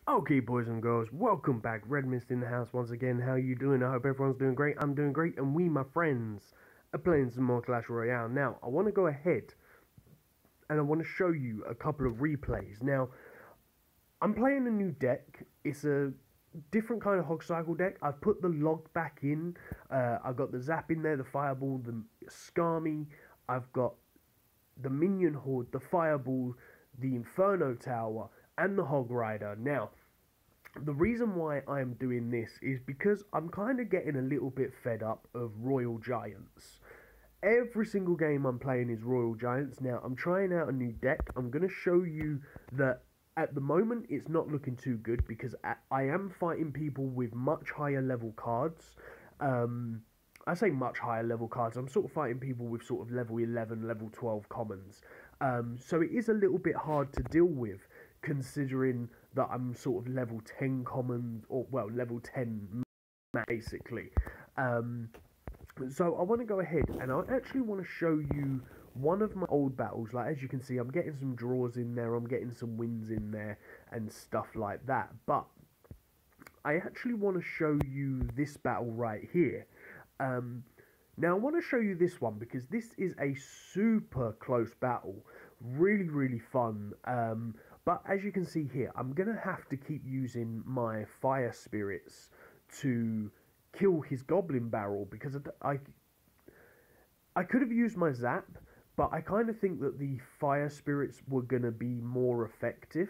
Okay, boys and girls, welcome back. Redmissed in the house once again. How you doing? I hope everyone's doing great. I'm doing great, and we, my friends, are playing some more Clash Royale. Now, I want to go ahead and I want to show you a couple of replays. Now, I'm playing a new deck. It's a different kind of hog cycle deck. I've put the log back in. I've got the zap in there, the fireball, the skarmy. I've got the minion horde, the fireball, the inferno tower, and the hog rider. Now, the reason why I'm doing this is because I'm kind of getting a little bit fed up of Royal Giants. Every single game I'm playing is Royal Giants. Now, I'm trying out a new deck. I'm going to show you that at the moment it's not looking too good because I am fighting people with much higher level cards. I say much higher level cards. I'm sort of fighting people with sort of level 11, level 12 commons. So it is a little bit hard to deal with, considering that I'm sort of level 10 common, or well, level 10 basically. So I want to go ahead and I actually want to show you one of my old battles. Like, as you can see, I'm getting some draws in there, I'm getting some wins in there and stuff like that. But I actually want to show you this battle right here. Now I want to show you this one because this is a super close battle, really fun. But as you can see here, I'm gonna have to keep using my fire spirits to kill his goblin barrel because I could have used my zap, but I kind of think that the fire spirits were gonna be more effective.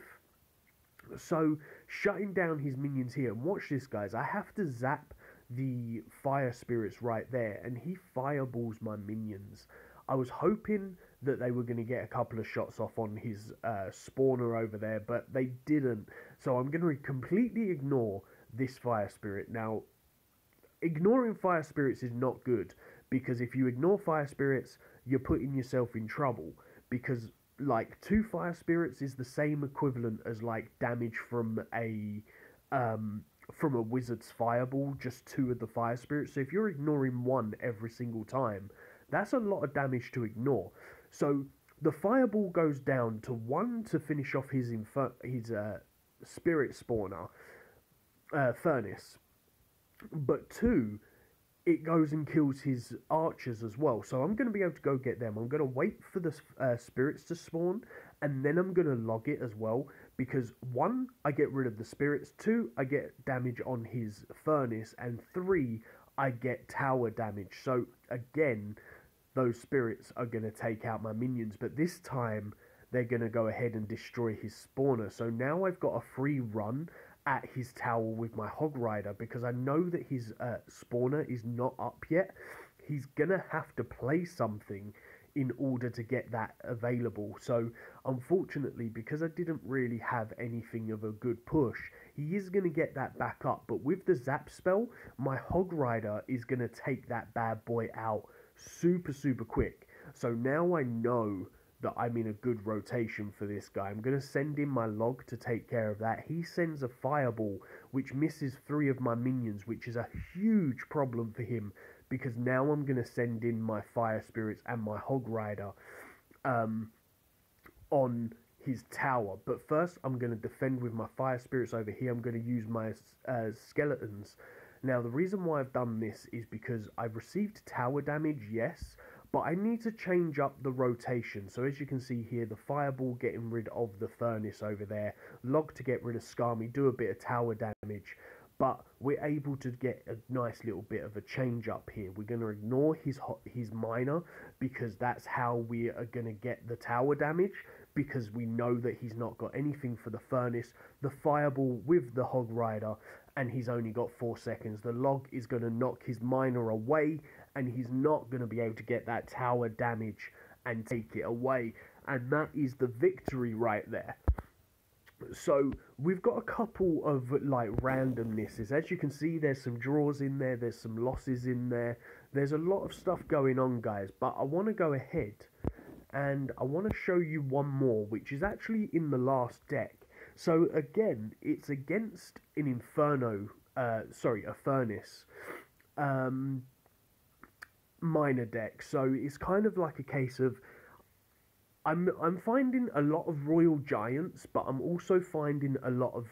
So shutting down his minions here, and watch this, guys. I have to zap the fire spirits right there, and he fireballs my minions. I was hoping that they were going to get a couple of shots off on his spawner over there, but they didn't. So I'm going to completely ignore this fire spirit. Now, ignoring fire spirits is not good, because if you ignore fire spirits, you're putting yourself in trouble, because like 2 fire spirits is the same equivalent as like damage from a wizard's fireball, just 2 of the fire spirits. So if you're ignoring 1 every single time, that's a lot of damage to ignore. So the fireball goes down to 1 to finish off his spirit spawner furnace, but 2, it goes and kills his archers as well. So I'm going to be able to go get them. I'm going to wait for the spirits to spawn, and then I'm going to log it as well, because 1, I get rid of the spirits, 2, I get damage on his furnace, and 3, I get tower damage. So again, those spirits are going to take out my minions, but this time they're going to go ahead and destroy his spawner. So now I've got a free run at his tower with my hog rider, because I know that his spawner is not up yet. He's going to have to play something in order to get that available. So unfortunately, because I didn't really have anything of a good push, he is going to get that back up. But with the zap spell, my hog rider is going to take that bad boy out super quick. So now I know that I'm in a good rotation for this guy. I'm going to send in my log to take care of that. He sends a fireball which misses 3 of my minions, which is a huge problem for him, because now I'm going to send in my fire spirits and my hog rider on his tower. But first I'm going to defend with my fire spirits over here. I'm going to use my skeletons. Now the reason why I've done this is because I've received tower damage, yes, but I need to change up the rotation. So as you can see here, the fireball getting rid of the furnace over there, log to get rid of Skarmy, do a bit of tower damage, but we're able to get a nice little bit of a change up here. We're going to ignore his miner, because that's how we are going to get the tower damage, because we know that he's not got anything for the furnace, the fireball with the hog rider, and he's only got 4 seconds. The log is going to knock his miner away, and he's not going to be able to get that tower damage and take it away. And that is the victory right there. So we've got a couple of like randomnesses. As you can see, there's some draws in there, there's some losses in there, there's a lot of stuff going on, guys. But I want to go ahead and I want to show you one more, which is actually in the last deck. So again, it's against an a furnace miner deck. So it's kind of like a case of I'm finding a lot of royal giants, but I'm also finding a lot of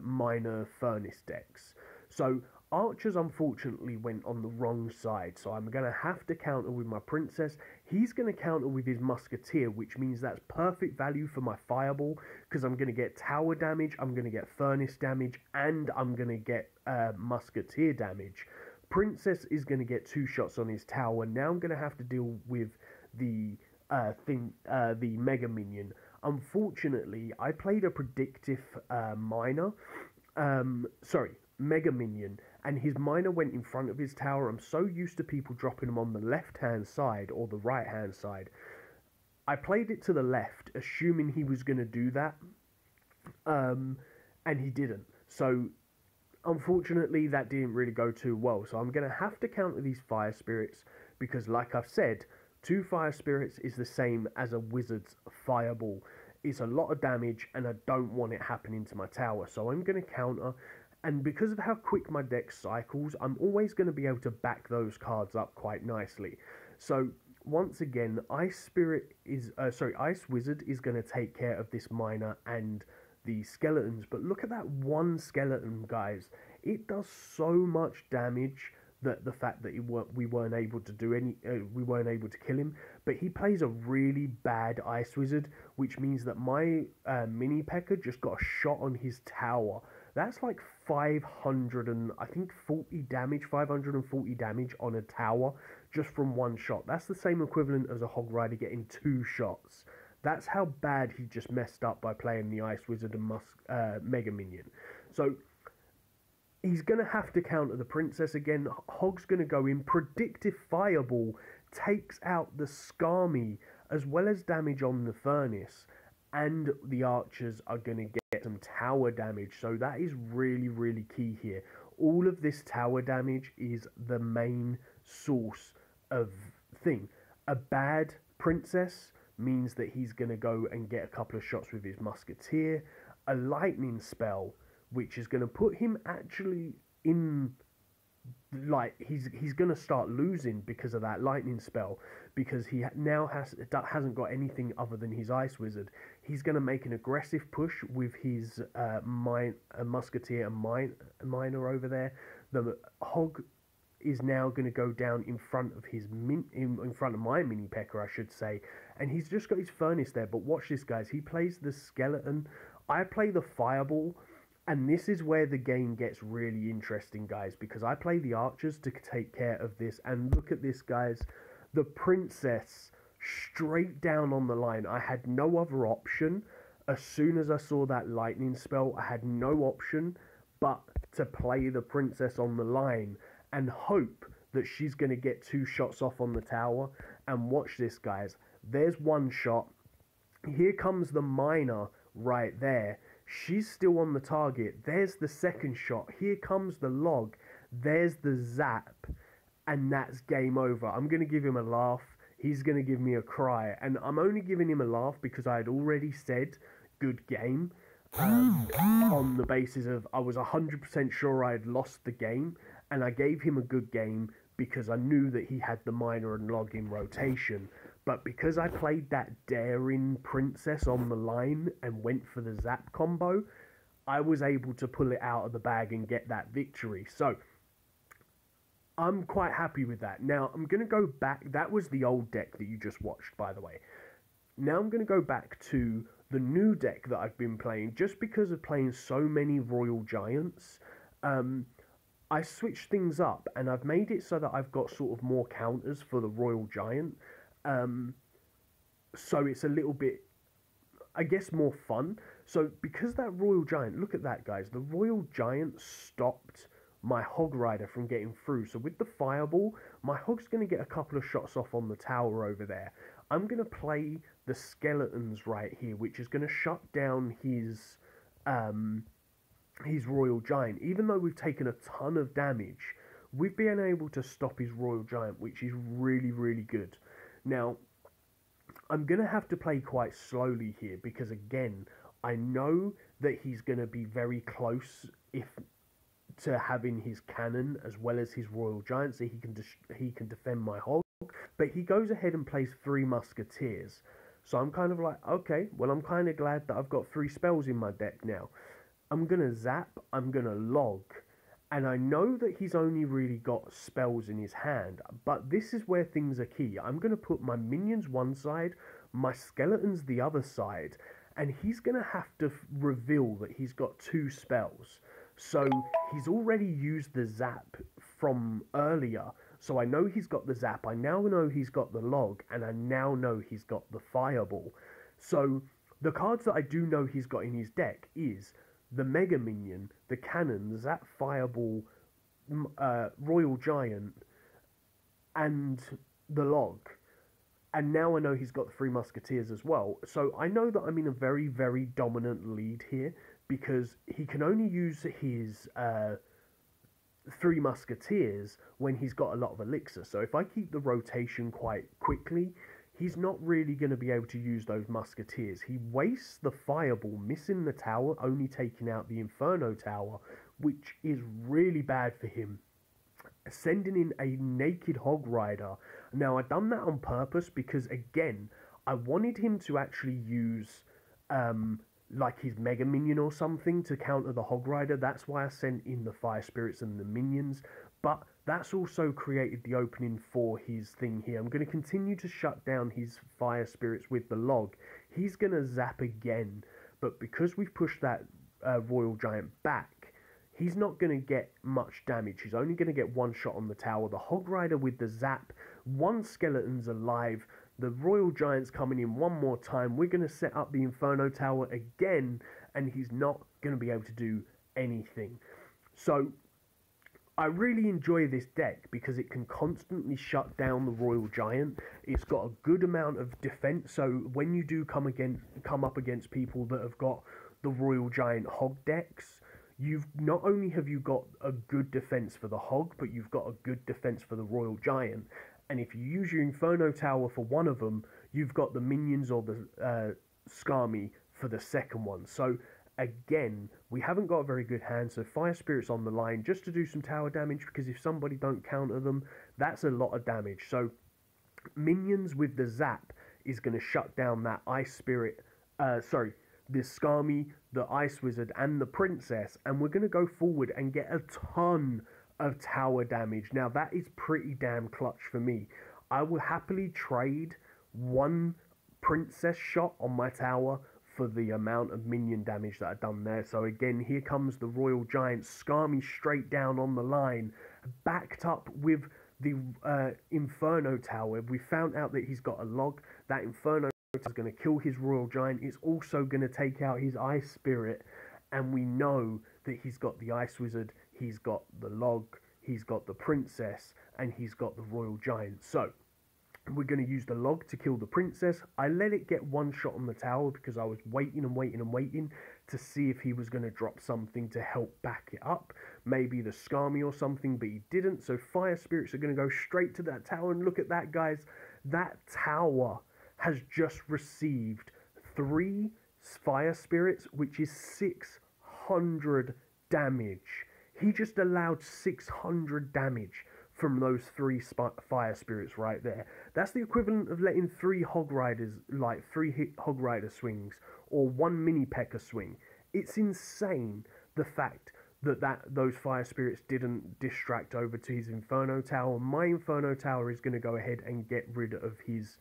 minor furnace decks. So archers unfortunately went on the wrong side, so I'm gonna have to counter with my princess. He's gonna counter with his musketeer, which means that's perfect value for my fireball because I'm gonna get tower damage, I'm gonna get furnace damage, and I'm gonna get musketeer damage. Princess is gonna get 2 shots on his tower. Now I'm gonna have to deal with the the Mega Minion. Unfortunately, I played a predictive miner. Sorry, Mega Minion, and his miner went in front of his tower. I'm so used to people dropping him on the left-hand side or the right-hand side. I played it to the left, assuming he was going to do that, and he didn't. So unfortunately, that didn't really go too well. So I'm going to have to counter these fire spirits because, like I've said, 2 fire spirits is the same as a wizard's fireball. It's a lot of damage, and I don't want it happening to my tower. So I'm going to counter, and because of how quick my deck cycles, I'm always going to be able to back those cards up quite nicely. So once again, Ice Wizard is going to take care of this miner and the skeletons. But look at that one skeleton, guys. It does so much damage that the fact that we weren't able to do we weren't able to kill him. But he plays a really bad Ice Wizard, which means that my mini P.E.K.K.A. just got a shot on his tower. That's like 540 damage, 540 damage on a tower just from 1 shot. That's the same equivalent as a Hog Rider getting 2 shots. That's how bad he just messed up by playing the Ice Wizard and Mega Minion. So he's going to have to counter the princess again. Hog's going to go in. Predictive Fireball takes out the Skarmy as well as damage on the furnace. And the archers are going to get some tower damage. So that is really, really key here. All of this tower damage is the main source of thing. A bad princess means that he's going to go and get a couple of shots with his musketeer. A lightning spell, which is going to put him actually in, like, he's going to start losing because of that lightning spell, because he now hasn't got anything other than his Ice Wizard. He's going to make an aggressive push with his musketeer and miner over there. The Hog is now going to go down in front of his in front of my mini P.E.K.K.A, I should say, and he's just got his furnace there. But watch this, guys. He plays the skeleton. I play the fireball. And this is where the game gets really interesting, guys, because I play the archers to take care of this. And look at this, guys. The princess straight down on the line. I had no other option. As soon as I saw that lightning spell, I had no option but to play the princess on the line and hope that she's going to get 2 shots off on the tower. And watch this, guys. There's 1 shot. Here comes the miner right there. She's still on the target. There's the 2nd shot. Here comes the log. There's the zap. And that's game over. I'm going to give him a laugh. He's going to give me a cry. And I'm only giving him a laugh because I had already said good game. On the basis of I was 100% sure I had lost the game. And I gave him a good game because I knew that he had the miner and log in rotation. But because I played that daring princess on the line and went for the zap combo, I was able to pull it out of the bag and get that victory. So I'm quite happy with that. Now I'm going to go back. That was the old deck that you just watched, by the way. Now I'm going to go back to the new deck that I've been playing. Just because of playing so many Royal Giants, I switched things up and I've made it so that I've got sort of more counters for the Royal Giant. So it's a little bit, I guess, more fun. So because that Royal Giant, look at that, guys. The Royal Giant stopped my Hog Rider from getting through. So with the Fireball, my Hog's going to get a couple of shots off on the tower over there. I'm going to play the Skeletons right here, which is going to shut down his Royal Giant. Even though we've taken a ton of damage, we've been able to stop his Royal Giant, which is really, really good. Now, I'm going to have to play quite slowly here because, again, I know that he's going to be very close to having his cannon as well as his Royal Giant, so he can defend my Hog. But he goes ahead and plays 3 Musketeers. So I'm kind of like, okay, well, I'm kind of glad that I've got 3 spells in my deck now. I'm gonna zap, I'm gonna log, and I know that he's only really got spells in his hand, but this is where things are key. I'm gonna put my minions one side, my skeletons the other side, and he's gonna have to reveal that he's got 2 spells. So he's already used the zap from earlier, so I know he's got the zap, I now know he's got the log, and I now know he's got the fireball. So the cards that I do know he's got in his deck is the Mega Minion, the Cannon, Zap Fireball, Royal Giant, and the Log. And now I know he's got the 3 Musketeers as well. So I know that I'm in a very, very dominant lead here because he can only use his 3 Musketeers when he's got a lot of elixir. So if I keep the rotation quite quickly, he's not really going to be able to use those Musketeers. He wastes the Fireball, missing the tower, only taking out the Inferno Tower, which is really bad for him. Sending in a naked Hog Rider. Now, I've done that on purpose because, again, I wanted him to actually use like his Mega Minion or something to counter the Hog Rider. That's why I sent in the Fire Spirits and the Minions. But that's also created the opening for his thing here. I'm going to continue to shut down his Fire Spirits with the Log. He's going to zap again. But because we've pushed that Royal Giant back, he's not going to get much damage. He's only going to get 1 shot on the tower. The Hog Rider with the zap, 1 skeleton's alive. The Royal Giant's coming in 1 more time. We're going to set up the Inferno Tower again, and he's not going to be able to do anything. So I really enjoy this deck because it can constantly shut down the Royal Giant. It's got a good amount of defense, so when you do come up against people that have got the Royal Giant Hog decks, you've not only have you got a good defense for the Hog, but you've got a good defense for the Royal Giant. And if you use your Inferno Tower for one of them, you've got the Minions or the Skami for the second one. So again, we haven't got a very good hand, so Fire Spirit's on the line just to do some tower damage, because if somebody don't counter them, that's a lot of damage. So Minions with the Zap is going to shut down that Ice Spirit, the Skami, the Ice Wizard, and the Princess, and we're going to go forward and get a ton of tower damage. Now that is pretty damn clutch for me. I will happily trade 1 Princess shot on my tower for the amount of minion damage that I've done there. So again, here comes the Royal Giant, Skami straight down on the line, backed up with the Inferno Tower. We found out that he's got a log. That Inferno Tower is going to kill his Royal Giant. It's also going to take out his Ice Spirit, and we know that he's got the Ice Wizard, he's got the log, he's got the Princess, and he's got the Royal Giant. So we're going to use the log to kill the Princess. I let it get 1 shot on the tower because I was waiting and waiting and waiting to see if he was going to drop something to help back it up. Maybe the Skami or something, but he didn't. So Fire Spirits are going to go straight to that tower. And look at that, guys. That tower has just received 3 Fire Spirits, which is 600 damage. He just allowed 600 damage from those 3 Fire Spirits right there. That's the equivalent of letting 3 Hog Riders, like 3 hit Hog Rider swings, or 1 Mini P.E.K.K.A. swing. It's insane, the fact that those Fire Spirits didn't distract over to his Inferno Tower. My Inferno Tower is going to go ahead and get rid of his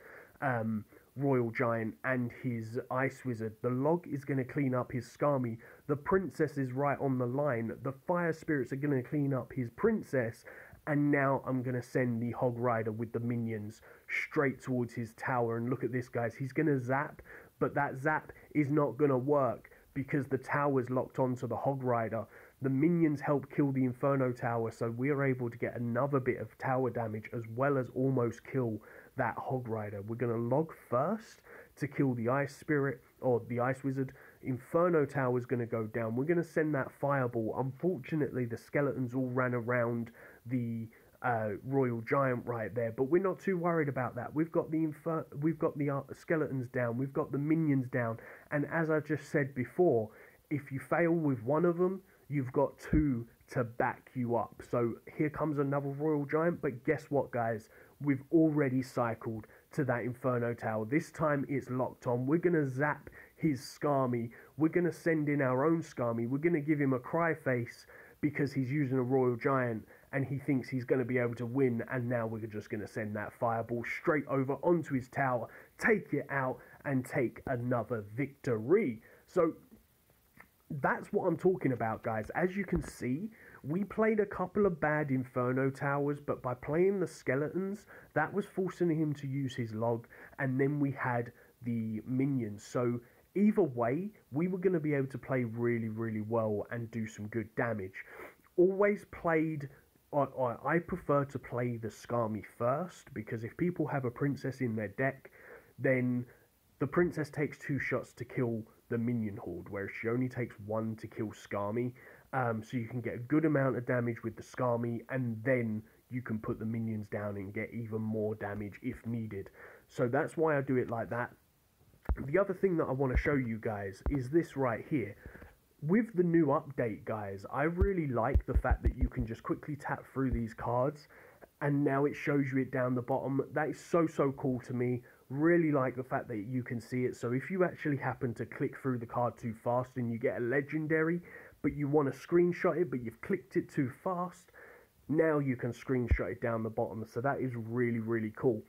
Royal Giant and his Ice Wizard. The log is going to clean up his Skami. The Princess is right on the line. The Fire Spirits are going to clean up his Princess. And now I'm going to send the Hog Rider with the minions straight towards his tower. And look at this, guys. He's going to zap, but that zap is not going to work because the tower's locked onto the Hog Rider. The minions help kill the Inferno Tower, so we're able to get another bit of tower damage as well as almost kill that Hog Rider. We're going to log first to kill the Ice Spirit or the Ice Wizard. Inferno Tower is going to go down. We're going to send that Fireball. Unfortunately, the skeletons all ran around the Royal Giant right there, but we're not too worried about that. We've got the skeletons down, we've got the minions down, and as I just said before, if you fail with one of them, you've got 2 to back you up. So here comes another Royal Giant, but guess what, guys? We've already cycled to that Inferno Tower. This time it's locked on. We're going to zap his Skarmy. We're going to send in our own Skarmy. We're going to give him a cry face because he's using a Royal Giant and he thinks he's going to be able to win. And now we're just going to send that Fireball straight over onto his tower, take it out, and take another victory. So that's what I'm talking about, guys. As you can see, we played a couple of bad Inferno Towers, but by playing the Skeletons, that was forcing him to use his log, and then we had the minions. So either way, we were going to be able to play really, really well and do some good damage. Always played... I prefer to play the Skarmy first, because if people have a princess in their deck, then the princess takes 2 shots to kill the minion horde, whereas she only takes 1 to kill Skarmy. So you can get a good amount of damage with the Skarmy, and then you can put the minions down and get even more damage if needed. So that's why I do it like that. The other thing that I want to show you guys is this right here. With the new update, guys, I really like the fact that you can just quickly tap through these cards, and now it shows you it down the bottom. That is so cool to me. Really like the fact that you can see it. So if you actually happen to click through the card too fast and you get a legendary, but you want to screenshot it, but you've clicked it too fast, now you can screenshot it down the bottom. So that is really cool.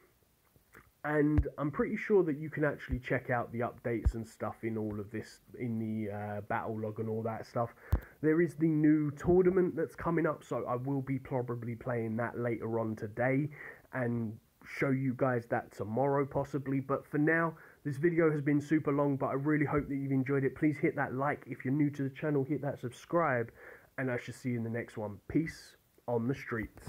And I'm pretty sure that you can actually check out the updates and stuff in all of this, in the battle log and all that stuff. There is the new tournament that's coming up, so I will be probably playing that later on today and show you guys that tomorrow possibly. But for now, this video has been super long, but I really hope that you've enjoyed it. Please hit that like. If you're new to the channel, hit that subscribe, and I shall see you in the next one. Peace on the streets.